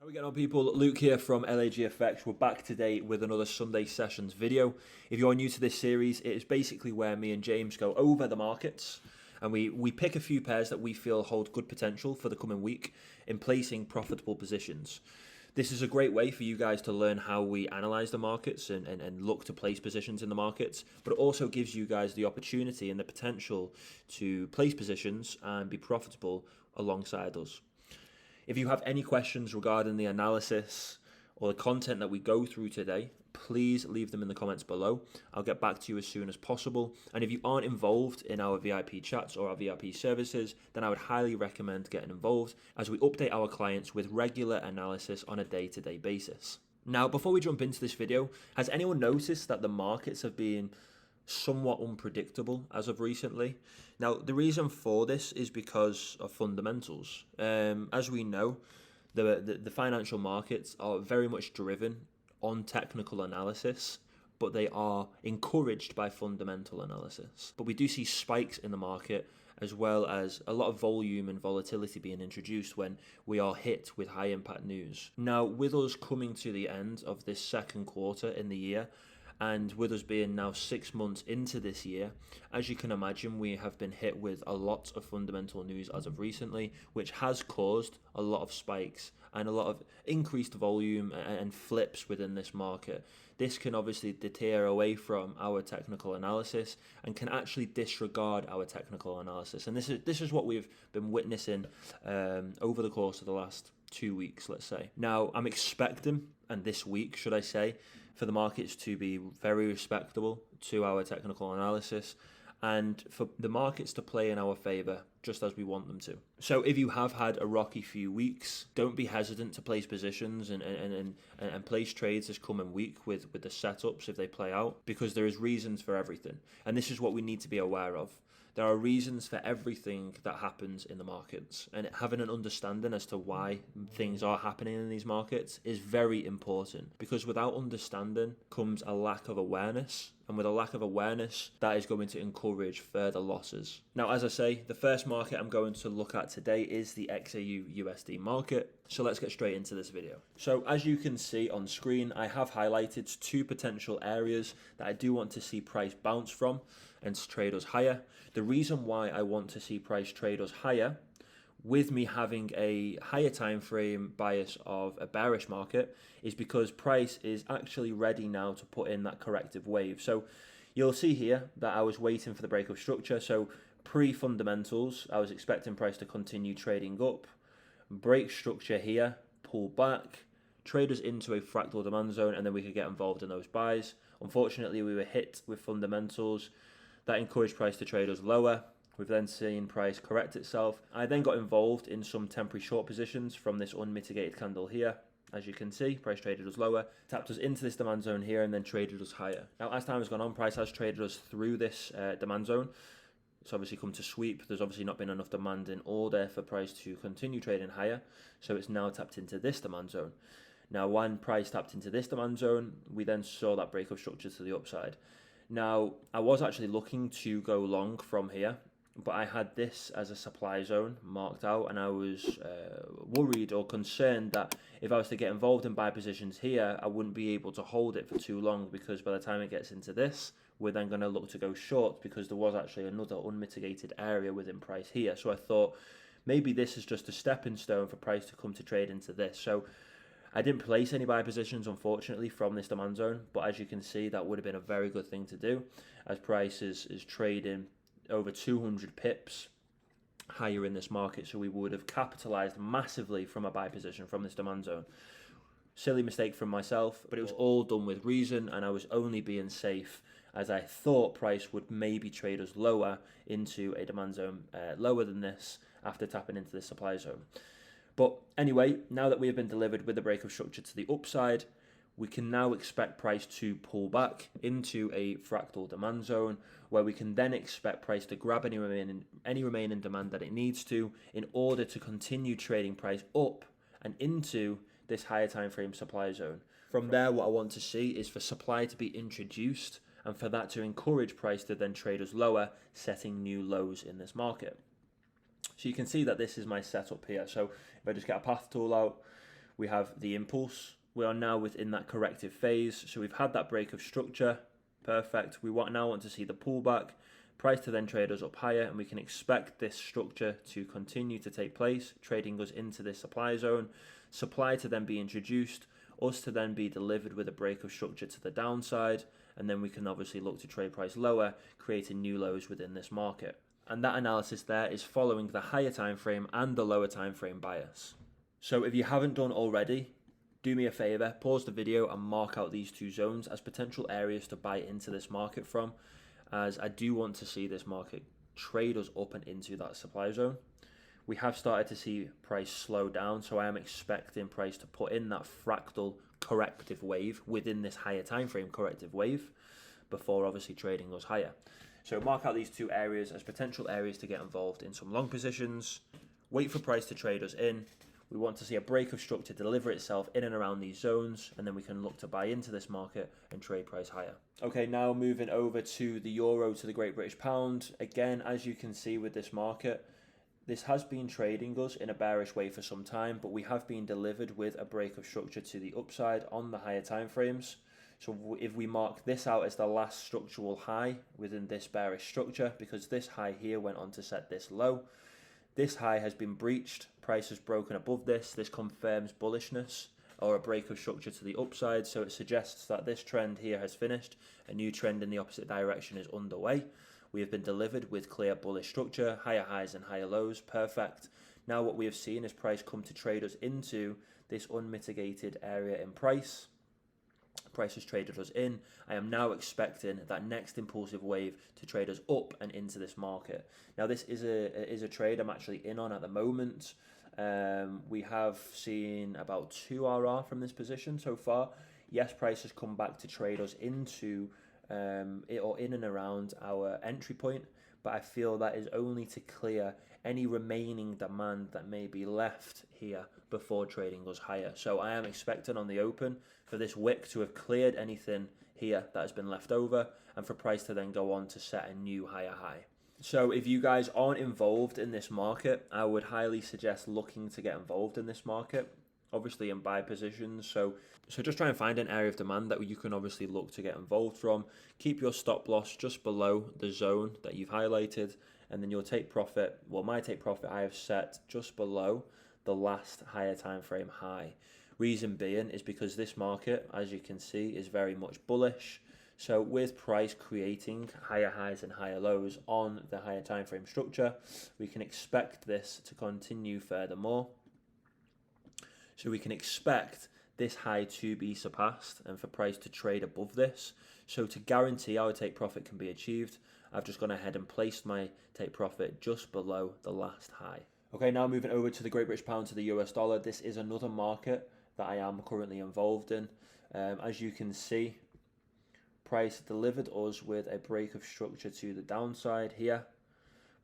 How we get on, people? Luke here from LAGFX. We're back today with another Sunday Sessions video. If you're new to this series, it is basically where me and James go over the markets and we pick a few pairs that we feel hold good potential for the coming week in placing profitable positions. This is a great way for you guys to learn how we analyze the markets and look to place positions in the markets, but it also gives you guys the opportunity and the potential to place positions and be profitable alongside us. If you have any questions regarding the analysis or the content that we go through today, please leave them in the comments below. I'll get back to you as soon as possible. And if you aren't involved in our VIP chats or our VIP services, then I would highly recommend getting involved as we update our clients with regular analysis on a day-to-day basis. Now, before we jump into this video, has anyone noticed that the markets have been somewhat unpredictable as of recently? Now, the reason for this is because of fundamentals. As we know, the financial markets are very much driven on technical analysis, but they are encouraged by fundamental analysis. But we do see spikes in the market, as well as a lot of volume and volatility being introduced when we are hit with high impact news. Now, with us coming to the end of this second quarter in the year, and with us being now 6 months into this year, as you can imagine, we have been hit with a lot of fundamental news as of recently, which has caused a lot of spikes and a lot of increased volume and flips within this market. This can obviously deter away from our technical analysis and can actually disregard our technical analysis. And this is what we've been witnessing over the course of the last 2 weeks, let's say. Now, I'm expecting, and this week, should I say, for the markets to be very respectable to our technical analysis and for the markets to play in our favour just as we want them to. So if you have had a rocky few weeks, don't be hesitant to place positions and place trades this coming week with the setups if they play out, because there is reasons for everything. And this is what we need to be aware of. There are reasons for everything that happens in the markets, and having an understanding as to why things are happening in these markets is very important, because without understanding comes a lack of awareness, and with a lack of awareness, that is going to encourage further losses. Now, as I say, the first market I'm going to look at today is the XAU USD market. So let's get straight into this video. So as you can see on screen, I have highlighted two potential areas that I do want to see price bounce from and trade us higher. The reason why I want to see price trade us higher, with me having a higher time frame bias of a bearish market, is because price is actually ready now to put in that corrective wave. So you'll see here that I was waiting for the break of structure. So pre-fundamentals, I was expecting price to continue trading up, break structure here, pull back, trade us into a fractal demand zone, and then we could get involved in those buys. Unfortunately, we were hit with fundamentals that encouraged price to trade us lower. We've then seen price correct itself. I then got involved in some temporary short positions from this unmitigated candle here. As you can see, price traded us lower, tapped us into this demand zone here, and then traded us higher. Now, as time has gone on, price has traded us through this demand zone. It's obviously come to sweep. There's obviously not been enough demand in order for price to continue trading higher. So it's now tapped into this demand zone. Now, when price tapped into this demand zone, we then saw that break of structure to the upside. Now, I was actually looking to go long from here, but I had this as a supply zone marked out, and I was worried or concerned that if I was to get involved in buy positions here, I wouldn't be able to hold it for too long, because by the time it gets into this, we're then going to look to go short, because there was actually another unmitigated area within price here. So I thought maybe this is just a stepping stone for price to come to trade into this. So I didn't place any buy positions, unfortunately, from this demand zone, but as you can see, that would have been a very good thing to do, as price is trading over 200 pips higher in this market. So we would have capitalized massively from a buy position from this demand zone. Silly mistake from myself, but it was all done with reason, and I was only being safe as I thought price would maybe trade us lower into a demand zone lower than this after tapping into this supply zone. But anyway, now that we have been delivered with the break of structure to the upside, we can now expect price to pull back into a fractal demand zone, where we can then expect price to grab any remaining demand that it needs to in order to continue trading price up and into this higher time frame supply zone. From there, what I want to see is for supply to be introduced, and for that to encourage price to then trade us lower, setting new lows in this market. So you can see that this is my setup here. So if I just get a path tool out, We have the impulse. We are now within that corrective phase. So we've had that break of structure. Perfect. We now want to see the pullback. Price to then trade us up higher, and we can expect this structure to continue to take place, trading us into this supply zone. Supply to then be introduced, us to then be delivered with a break of structure to the downside, and then we can obviously look to trade price lower, creating new lows within this market. And that analysis there is following the higher time frame and the lower time frame bias. So if you haven't done already, do me a favor, pause the video and mark out these two zones as potential areas to buy into this market from, as I do want to see this market trade us up and into that supply zone. We have started to see price slow down, so I am expecting price to put in that fractal corrective wave within this higher time frame corrective wave before obviously trading us higher. So mark out these two areas as potential areas to get involved in some long positions. Wait for price to trade us in. We want to see a break of structure deliver itself in and around these zones, and then we can look to buy into this market and trade price higher. Okay, now moving over to the euro to the Great British Pound. Again, as you can see with this market, this has been trading us in a bearish way for some time, but we have been delivered with a break of structure to the upside on the higher time frames. So if we mark this out as the last structural high within this bearish structure, because this high here went on to set this low, this high has been breached, price has broken above this confirms bullishness or a break of structure to the upside, so it suggests that this trend here has finished, a new trend in the opposite direction is underway. We have been delivered with clear bullish structure, higher highs and higher lows, perfect. Now what we have seen is price come to trade us into this unmitigated area in price. Price has traded us in. I am now expecting that next impulsive wave to trade us up and into this market. Now this is a trade I'm actually in on at the moment. We have seen about 2 RR from this position so far. Yes, price has come back to trade us into or in and around our entry point, but I feel that is only to clear any remaining demand that may be left here before trading us higher. So I am expecting on the open for this wick to have cleared anything here that has been left over, and for price to then go on to set a new higher high. So if you guys aren't involved in this market, I would highly suggest looking to get involved in this market, obviously in buy positions. So just try and find an area of demand that you can obviously look to get involved from. Keep your stop loss just below the zone that you've highlighted, and then your take profit, well, my take profit I have set just below the last higher time frame high. Reason being is because this market, as you can see, is very much bullish. So with price creating higher highs and higher lows on the higher time frame structure, we can expect this to continue furthermore. So we can expect this high to be surpassed and for price to trade above this. So to guarantee our take profit can be achieved, I've just gone ahead and placed my take profit just below the last high. Okay, now moving over to the Great British Pound to the US dollar. This is another market that I am currently involved in. As you can see, price delivered us with a break of structure to the downside here.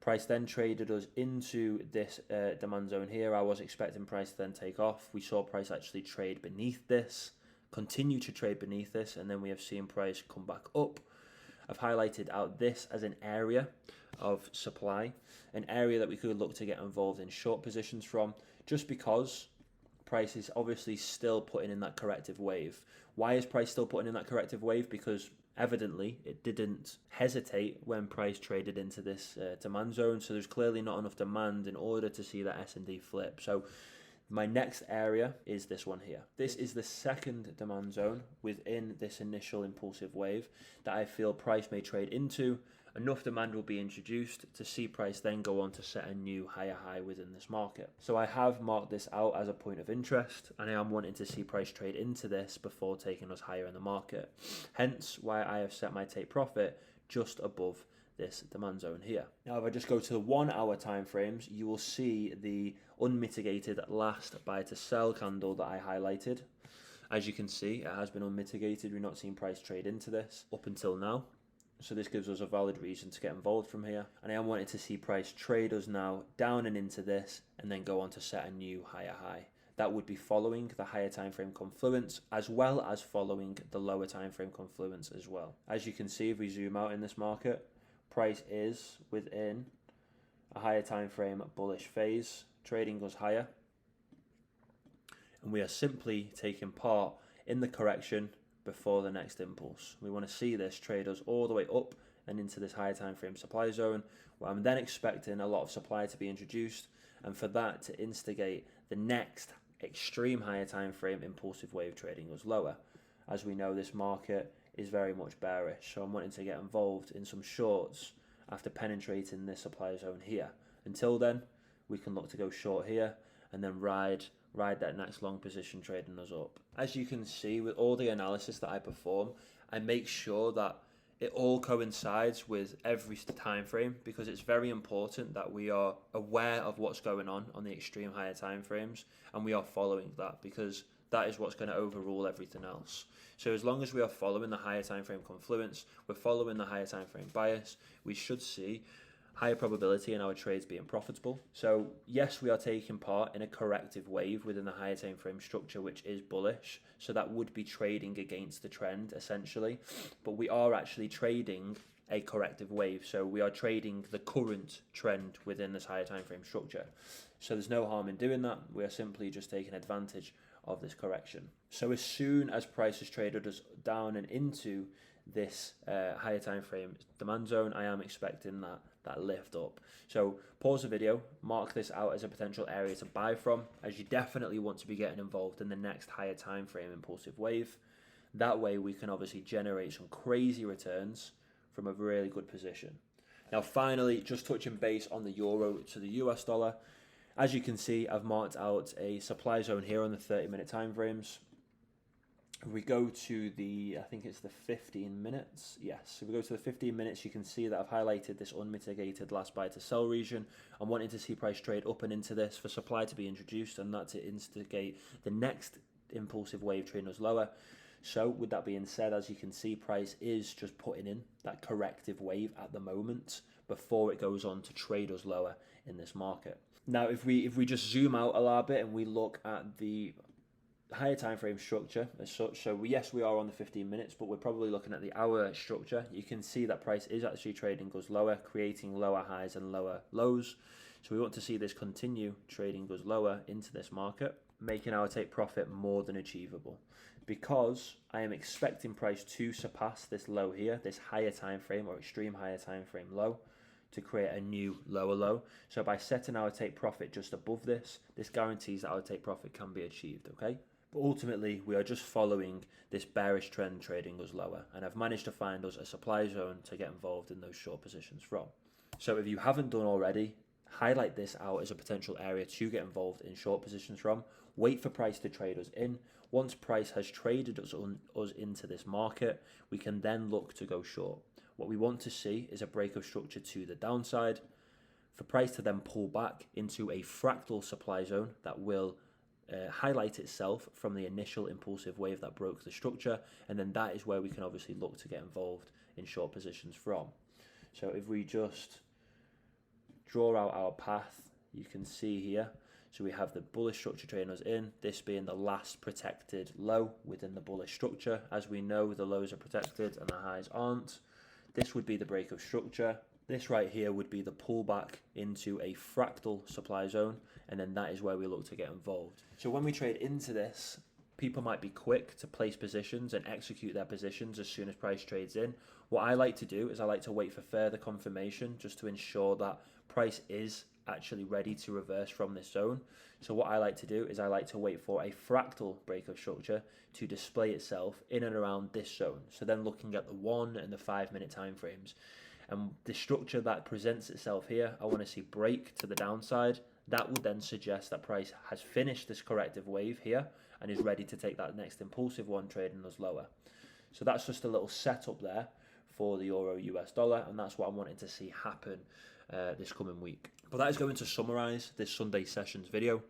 Price then traded us into this demand zone here. I was expecting price to then take off. We saw price actually trade beneath this, continue to trade beneath this, and then we have seen price come back up. I've highlighted out this as an area of supply, an area that we could look to get involved in short positions from, just because price is obviously still putting in that corrective wave. Why is price still putting in that corrective wave? Because evidently it didn't hesitate when price traded into this demand zone, so there's clearly not enough demand in order to see that S&D flip. So my next area is this one here. This is the second demand zone within this initial impulsive wave that I feel price may trade into. Enough demand will be introduced to see price then go on to set a new higher high within this market. So I have marked this out as a point of interest, and I am wanting to see price trade into this before taking us higher in the market. Hence why I have set my take profit just above this demand zone here. Now if I just go to the 1 hour time frames, you will see the unmitigated last buy to sell candle that I highlighted. As you can see, it has been unmitigated. We've not seen price trade into this up until now. So this gives us a valid reason to get involved from here. And I am wanting to see price trade us now down and into this and then go on to set a new higher high. That would be following the higher time frame confluence as well as following the lower time frame confluence as well. As you can see, if we zoom out in this market, price is within a higher time frame bullish phase, trading us higher. and we are simply taking part in the correction before the next impulse. We want to see this trade us all the way up and into this higher time frame supply zone, where I'm then expecting a lot of supply to be introduced, and for that to instigate the next extreme higher time frame impulsive wave trading us lower. As we know, this market is very much bearish, so I'm wanting to get involved in some shorts after penetrating this supply zone here. Until then, we can look to go short here and then ride that next long position trading us up. As you can see, with all the analysis that I perform, I make sure that it all coincides with every time frame, because it's very important that we are aware of what's going on the extreme higher time frames, and we are following that, because that is what's going to overrule everything else. So as long as we are following the higher time frame confluence, we're following the higher time frame bias, we should see higher probability in our trades being profitable. So yes, we are taking part in a corrective wave within the higher time frame structure, which is bullish. So that would be trading against the trend essentially, but we are actually trading a corrective wave. So we are trading the current trend within this higher time frame structure. So there's no harm in doing that. We are simply just taking advantage of this correction. So as soon as price has traded us down and into this higher time frame demand zone, I am expecting that lift up. So pause the video, mark this out as a potential area to buy from, as you definitely want to be getting involved in the next higher time frame impulsive wave. That way we can obviously generate some crazy returns from a really good position. Now finally, just touching base on the euro to the US dollar. As you can see, I've marked out a supply zone here on the 30-minute time frames. If we go to I think it's the 15 minutes. Yes, if we go to the 15 minutes, you can see that I've highlighted this unmitigated last buy to sell region. I'm wanting to see price trade up and into this for supply to be introduced, and that to instigate the next impulsive wave trading us lower. So with that being said, as you can see, price is just putting in that corrective wave at the moment before it goes on to trade us lower in this market. Now, if we just zoom out a little bit and we look at the higher time frame structure as such, so yes, we are on the 15 minutes, but we're probably looking at the hour structure. You can see that price is actually trading us lower, creating lower highs and lower lows. So we want to see this continue trading us lower into this market, making our take profit more than achievable, because I am expecting price to surpass this low here, this higher time frame or extreme higher time frame low, to create a new lower low. So by setting our take profit just above this guarantees that our take profit can be achieved, okay? But ultimately, we are just following this bearish trend trading us lower, and I've managed to find us a supply zone to get involved in those short positions from. So if you haven't done already, highlight this out as a potential area to get involved in short positions from. Wait for price to trade us in. Once price has traded us into this market, we can then look to go short. What we want to see is a break of structure to the downside, for price to then pull back into a fractal supply zone that will highlight itself from the initial impulsive wave that broke the structure, and then that is where we can obviously look to get involved in short positions from. So if we just draw out our path, you can see here, so we have the bullish structure trading us in, this being the last protected low within the bullish structure. As we know, the lows are protected and the highs aren't. This would be the break of structure. This right here would be the pullback into a fractal supply zone, and then that is where we look to get involved. So when we trade into this, people might be quick to place positions and execute their positions as soon as price trades in. What I like to do is I like to wait for further confirmation just to ensure that price is actually ready to reverse from this zone. So what I like to do is I like to wait for a fractal break of structure to display itself in and around this zone. So then looking at the 1 and the 5 minute time frames, and the structure that presents itself here, I want to see break to the downside. That would then suggest that price has finished this corrective wave here and is ready to take that next impulsive one trading us lower. So that's just a little setup there for the euro US dollar, and that's what I'm wanting to see happen this coming week. But that is going to summarize this Sunday sessions video.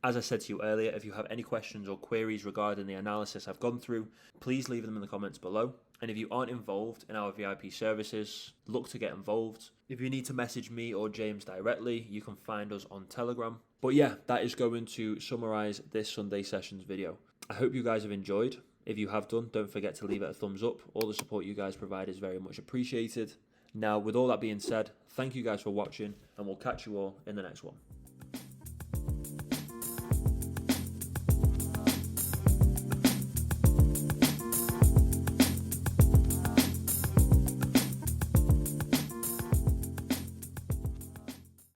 As I said to you earlier, if you have any questions or queries regarding the analysis I've gone through, please leave them in the comments below. And if you aren't involved in our VIP services, look to get involved. If you need to message me or James directly, you can find us on Telegram. But yeah, that is going to summarize this Sunday sessions video. I hope you guys have enjoyed. If you have done, don't forget to leave it a thumbs up. All the support you guys provide is very much appreciated. Now, with all that being said, thank you guys for watching, and we'll catch you all in the next one.